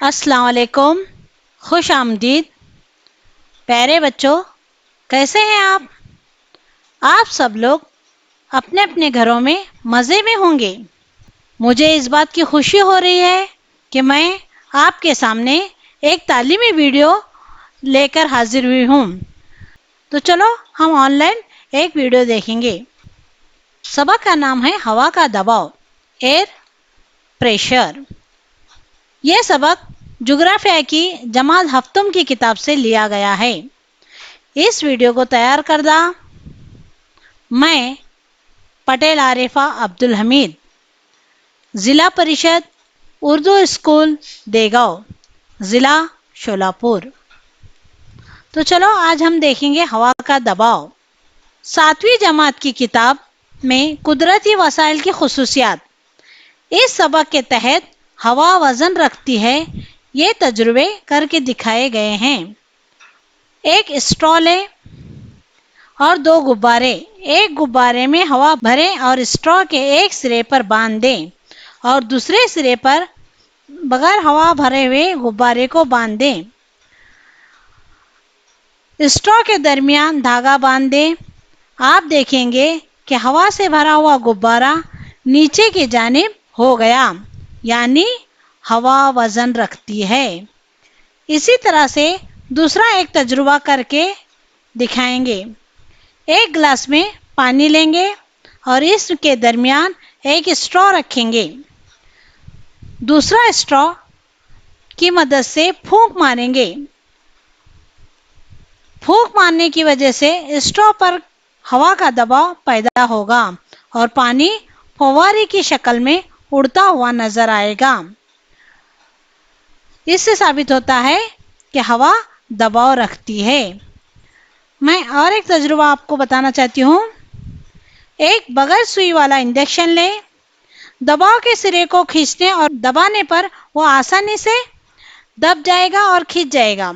अस्सलाम वालेकुम, खुश आमदीद। प्यारे बच्चों, कैसे हैं आप? आप सब लोग अपने अपने घरों में मज़े में होंगे। मुझे इस बात की खुशी हो रही है कि मैं आपके सामने एक तालीमी वीडियो लेकर हाजिर हुई हूँ। तो चलो हम ऑनलाइन एक वीडियो देखेंगे। सबक का नाम है हवा का दबाव, एयर प्रेशर। यह सबक जुग्राफिया की जमात हफ्तम की किताब से लिया गया है। इस वीडियो को तैयार करदा मैं पटेल आरिफा अब्दुल हमीद, ज़िला परिषद उर्दू स्कूल देगांव, ज़िला शोलापुर। तो चलो आज हम देखेंगे हवा का दबाव। 7वीं जमात की किताब में कुदरती वसाइल की खुसूसियात, इस सबक के तहत हवा वजन रखती है, ये तजुर्बे करके दिखाए गए हैं। एक स्ट्रॉ लें और 2 गुब्बारे, एक गुब्बारे में हवा भरें और स्ट्रॉ के एक सिरे पर बांध दें और दूसरे सिरे पर बगैर हवा भरे हुए गुब्बारे को बांध दें। स्ट्रॉ के दरमियान धागा बांध दें। आप देखेंगे कि हवा से भरा हुआ गुब्बारा नीचे की जानिब हो गया, यानी हवा वजन रखती है। इसी तरह से दूसरा एक तजुर्बा करके दिखाएंगे। एक गिलास में पानी लेंगे और इसके दरमियान एक स्ट्रॉ रखेंगे। दूसरा स्ट्रॉ की मदद से फूंक मारेंगे। फूंक मारने की वजह से स्ट्रॉ पर हवा का दबाव पैदा होगा और पानी फव्वारे की शक्ल में उड़ता हुआ नजर आएगा। इससे साबित होता है कि हवा दबाव रखती है। मैं और एक तजुर्बा आपको बताना चाहती हूँ। एक बगैर सुई वाला इंजेक्शन लें। दबाव के सिरे को खींचने और दबाने पर वो आसानी से दब जाएगा और खींच जाएगा,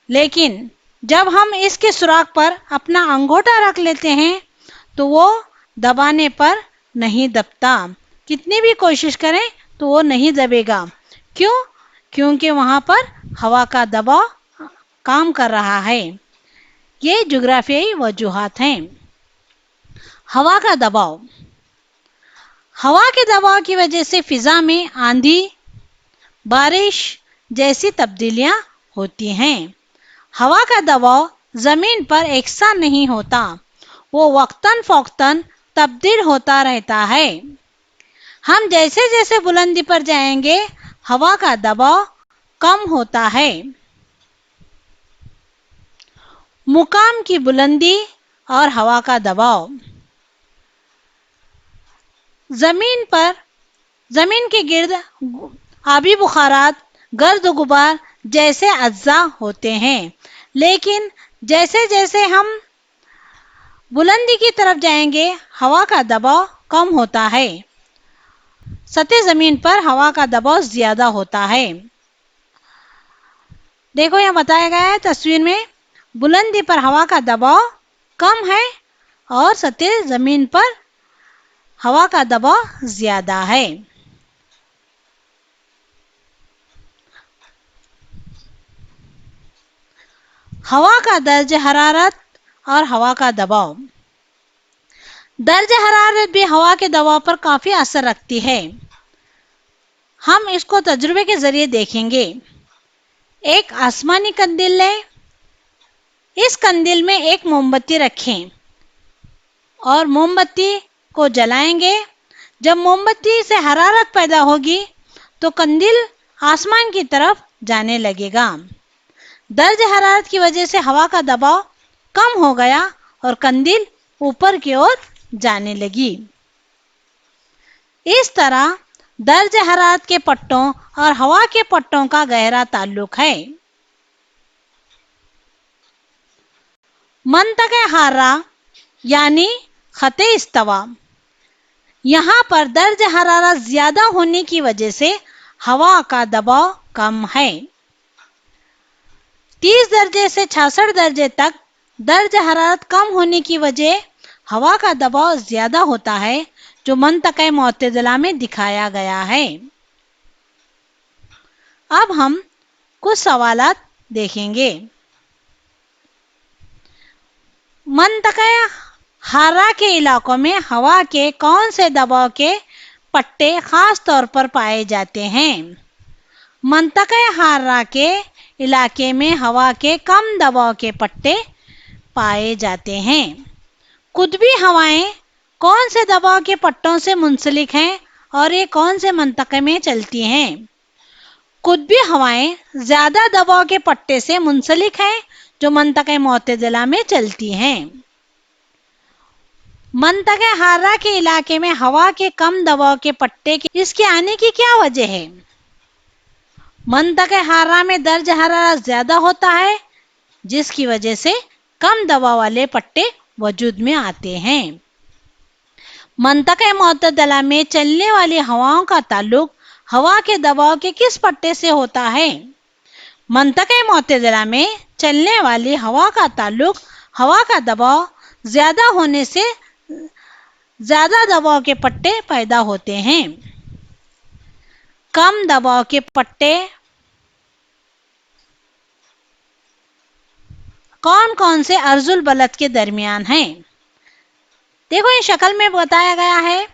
लेकिन जब हम इसके सुराख पर अपना अंगूठा रख लेते हैं तो वो दबाने पर नहीं दबता। कितनी भी कोशिश करें तो वो नहीं दबेगा। क्यों? क्योंकि वहाँ पर हवा का दबाव काम कर रहा है। ये जुग्राफियाई वजूहात हैं। हवा का दबाव। हवा के दबाव की वजह से फिजा में आंधी, बारिश जैसी तब्दीलियां होती हैं। हवा का दबाव जमीन पर एक सा नहीं होता, वो वक्तन फौक्तन तब्दील होता रहता है। हम जैसे जैसे बुलंदी पर जाएंगे, हवा का दबाव कम होता है। मुकाम की बुलंदी और हवा का दबाव। जमीन के गिर्द आबी बुखारात, गर्द गुबार जैसे अज्जा होते हैं, लेकिन जैसे जैसे हम बुलंदी की तरफ जाएंगे, हवा का दबाव कम होता है। सतह जमीन पर हवा का दबाव ज्यादा होता है। देखो यहाँ बताया गया है तस्वीर में, बुलंदी पर हवा का दबाव कम है और सतह जमीन पर हवा का दबाव ज्यादा है। हवा का दर्ज हरारत और हवा का दबाव। दर्ज हरारत भी हवा के दबाव पर काफी असर रखती है। हम इसको तजुर्बे के जरिए देखेंगे। एक आसमानी कंदील लें। इस कंदील में एक मोमबत्ती रखें और मोमबत्ती को जलाएंगे। जब मोमबत्ती से हरारत पैदा होगी तो कंदील आसमान की तरफ जाने लगेगा। दर्ज हरारत की वजह से हवा का दबाव कम हो गया और कंदील ऊपर की ओर जाने लगी। इस तरह दर्ज हरारत के पट्टों और हवा के पट्टों का गहरा ताल्लुक है। मंतक़े हारा यानी खते इस्तवा, यहाँ पर दर्ज हरारत ज्यादा होने की वजह से हवा का दबाव कम है। 30 दर्जे से 66 दर्जे तक दर्ज हरारत कम होने की वजह हवा का दबाव ज्यादा होता है, जो मंतक़े मुअतदिला में दिखाया गया है। अब हम कुछ सवालात देखेंगे। मंतक़े हारा के इलाकों में हवा के कौन से दबाव के पट्टे खास तौर पर पाए जाते हैं? मंतक़े हारा के इलाके में हवा के कम दबाव के पट्टे पाए जाते हैं। कुतबी हवाएं कौन से दबाव के पट्टों से मुंसलिक हैं और ये कौन से मंतक़े में चलती हैं? कुतबी हवाएं ज़्यादा दबाव के पट्टे से मुंसलिक हैं जो मंतक़े मुअतदिला में चलती हैं। मंतक़े हारा के इलाके में हवा के कम दबाव के पट्टे के इसके आने की क्या वजह है? मंतक़े हारा में दर्ज हरारत ज़्यादा होता है जिसकी वजह से कम दबाव वाले पट्टे वजूद में आते हैं। मंतक़े मुअतदिला में चलने वाली हवाओं का ताल्लुक हवा के दबाव के किस पट्टे से होता है? मंतक़े मुअतदिला में चलने वाली हवा का ताल्लुक हवा का दबाव ज़्यादा होने से ज़्यादा दबाव के पट्टे पैदा होते हैं। कम दबाव के पट्टे कौन कौन से अर्जुल बलद के दरमियान हैं? देखो, ये शक्ल में बताया गया है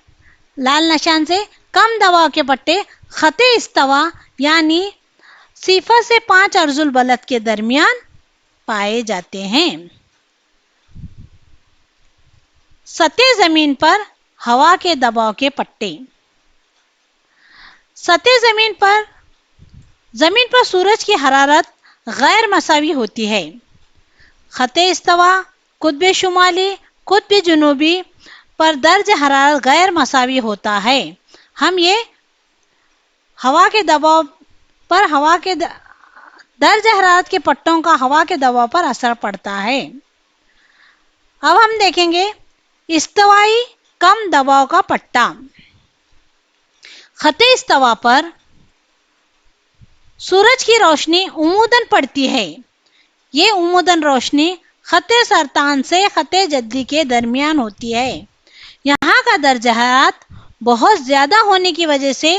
लाल निशान से। कम दबाव के पट्टे खते इस्तवा यानी 0 से 5 अर्जुल बलद के दरमियान पाए जाते हैं। सतह ज़मीन पर हवा के दबाव के पट्टे। सतह ज़मीन पर सूरज की हरारत गैर मसावी होती है। खते इस्तवा, कुतब शुमाली, कुतब जुनूबी पर दर्ज हरारत गैर मसावी होता है। हम ये हवा के दबाव पर दर्ज हरारत के पट्टों का हवा के दबाव पर असर पड़ता है। अब हम देखेंगे इस्तवाई कम दबाव का पट्टा। खते इस्तवा पर सूरज की रोशनी उमूदन पड़ती है। ये उमूदन रोशनी खते सरतान से खते जद्दी के दरमियान होती है। यहाँ का दर्ज हरारत बहुत ज़्यादा होने की वजह से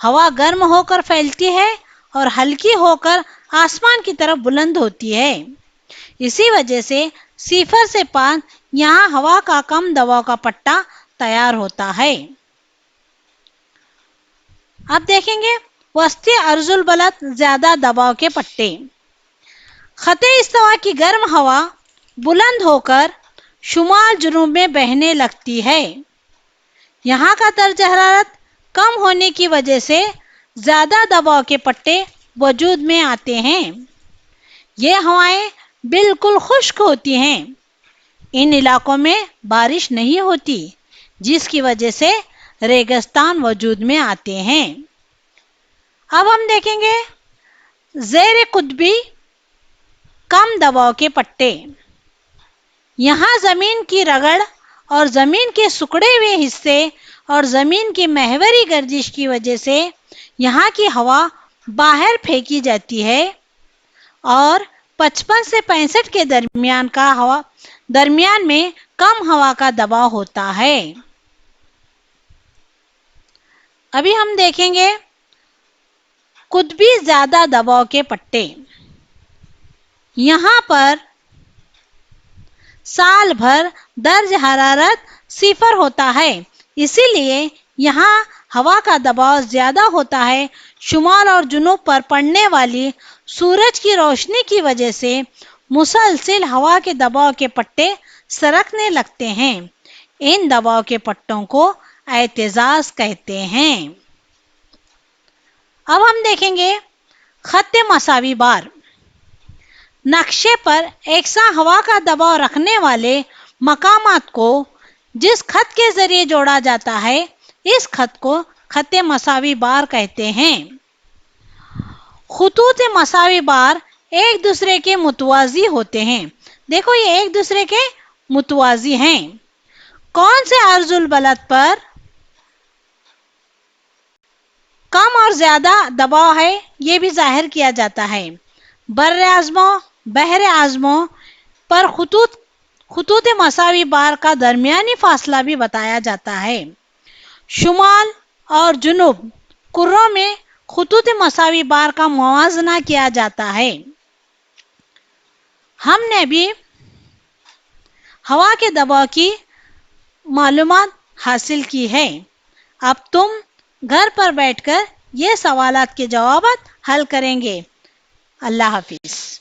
हवा गर्म होकर फैलती है और हल्की होकर आसमान की तरफ बुलंद होती है। इसी वजह से 0 से 5 यहाँ हवा का कम दबाव का पट्टा तैयार होता है। अब देखेंगे वस्ती अर्जुल बलद ज़्यादा दबाव के पट्टे। खते इस्तवा की गर्म हवा बुलंद होकर शुमाल जुनूब में बहने लगती है। यहाँ का दर्ज हरारत कम होने की वजह से ज़्यादा दबाव के पट्टे वजूद में आते हैं। ये हवाएं बिल्कुल खुश्क होती हैं। इन इलाकों में बारिश नहीं होती जिसकी वजह से रेगिस्तान वजूद में आते हैं। अब हम देखेंगे ज़ेर कुतबी कम दबाव के पट्टे। यहाँ ज़मीन की रगड़ और ज़मीन के सिकुड़े हुए हिस्से और ज़मीन की महवरी गर्दिश की वजह से यहाँ की हवा बाहर फेंकी जाती है और 55 से 65 के दरमियान में कम हवा का दबाव होता है। अभी हम देखेंगे कुतबी ज़्यादा दबाव के पट्टे। यहाँ पर साल भर दर्ज हरारत 0 होता है, इसीलिए यहाँ हवा का दबाव ज़्यादा होता है। शुमाल और जुनूब पर पड़ने वाली सूरज की रोशनी की वजह से मुसलसिल हवा के दबाव के पट्टे सरकने लगते हैं। इन दबाव के पट्टों को एहतिजाज कहते हैं। अब हम देखेंगे खत्ते मसावी बार। नक्शे पर एकसा हवा का दबाव रखने वाले मकामात को जिस खत के जरिए जोड़ा जाता है, इस खत को खत्ते मसावी बार कहते हैं। खुतूत मसावी बार एक दूसरे के मुतवाजी होते हैं। देखो, ये एक दूसरे के मुतवाजी हैं। कौन से अर्जुल बलद पर कम और ज्यादा दबाव है, ये भी जाहिर किया जाता है। बर्र आज़मों, बहर आज़मों पर खुतूत मसावी बार का दरमियानी फासला भी बताया जाता है। शुमाल और जुनूब कुर्रों में خطوط مساوی بار کا موازنہ کیا جاتا ہے۔ ہم نے بھی ہوا کے دباؤ کی معلومات حاصل کی ہے۔ اب تم گھر پر بیٹھ کر یہ سوالات کے جوابات حل کریں گے۔ اللہ حافظ۔